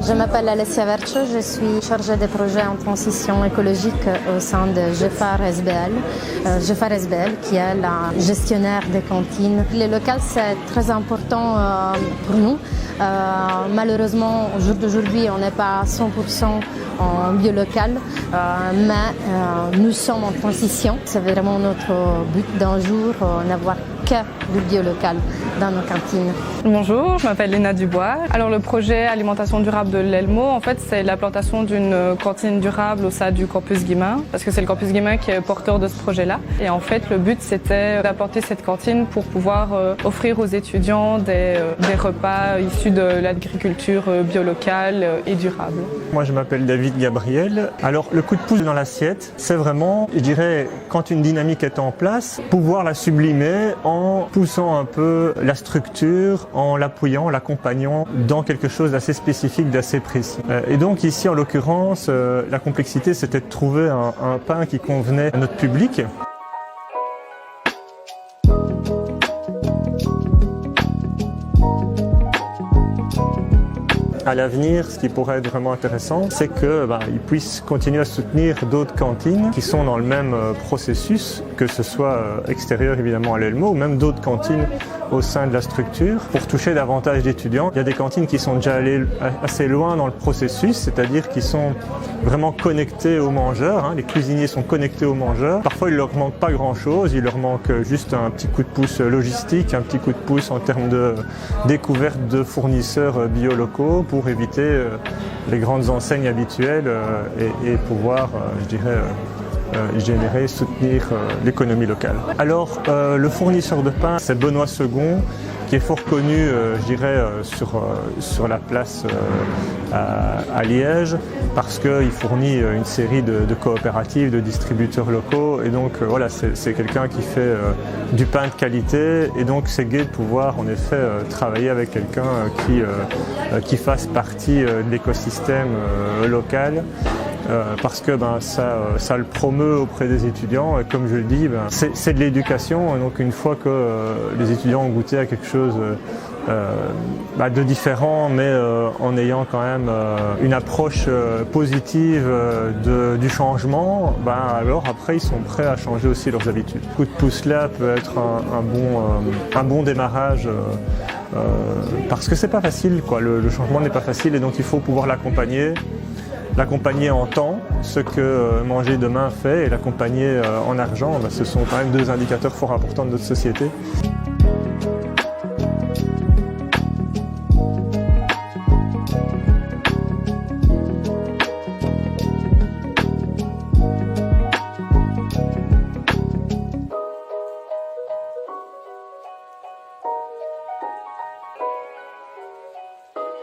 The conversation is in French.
Je m'appelle Alessia Vercho, je suis chargée des projets en transition écologique au sein de GEFAR SBL. GEFAR SBL qui est la gestionnaire des cantines. Les locales, c'est très important pour nous. Malheureusement, au jour d'aujourd'hui, on n'est pas à 100% en bio local, mais nous sommes en transition. C'est vraiment notre but d'un jour, n'avoir que du bio local dans nos cantines. Bonjour, je m'appelle Léna Dubois. Alors le projet Alimentation durable de l'Elmo, en fait, c'est l'implantation d'une cantine durable au sein du campus Guimain, parce que c'est le campus Guimain qui est porteur de ce projet-là. Et en fait, le but, c'était d'implanter cette cantine pour pouvoir offrir aux étudiants des repas issus de l'agriculture bio locale et durable. Moi, je m'appelle David Gabriel. Alors, le coup de pouce dans l'assiette, c'est vraiment, je dirais, quand une dynamique est en place, pouvoir la sublimer en poussant un peu la structure, en l'appuyant, l'accompagnant dans quelque chose d'assez spécifique, d'assez précis. Et donc ici, en l'occurrence, la complexité, c'était de trouver un pain qui convenait à notre public. À l'avenir, ce qui pourrait être vraiment intéressant, c'est qu'ils puissent continuer à soutenir d'autres cantines qui sont dans le même processus, que ce soit extérieur évidemment à l'Elmo, ou même d'autres cantines au sein de la structure, pour toucher davantage d'étudiants. Il y a des cantines qui sont déjà allées assez loin dans le processus, c'est-à-dire qui sont vraiment connectés aux mangeurs. Les cuisiniers sont connectés aux mangeurs. Parfois, il leur manque pas grand-chose, il leur manque juste un petit coup de pouce logistique, un petit coup de pouce en termes de découverte de fournisseurs bio locaux pour éviter les grandes enseignes habituelles et pouvoir, je dirais, générer, soutenir l'économie locale. Alors, le fournisseur de pain, c'est Benoît II, qui est fort connu, je dirais, sur la place à Liège, parce qu'il fournit une série de coopératives, de distributeurs locaux, et donc voilà, c'est quelqu'un qui fait du pain de qualité, et donc c'est gai de pouvoir en effet travailler avec quelqu'un qui fasse partie de l'écosystème local. Parce que ça le promeut auprès des étudiants, et comme je le dis, c'est de l'éducation, et donc une fois que les étudiants ont goûté à quelque chose de différent, mais en ayant quand même une approche positive du changement, alors après ils sont prêts à changer aussi leurs habitudes. Le coup de pouce là peut être un bon démarrage, parce que c'est pas facile, quoi. Le changement n'est pas facile, et donc il faut pouvoir l'accompagner en temps, ce que Manger Demain fait, et l'accompagner en argent. Ce sont quand même deux indicateurs fort importants de notre société.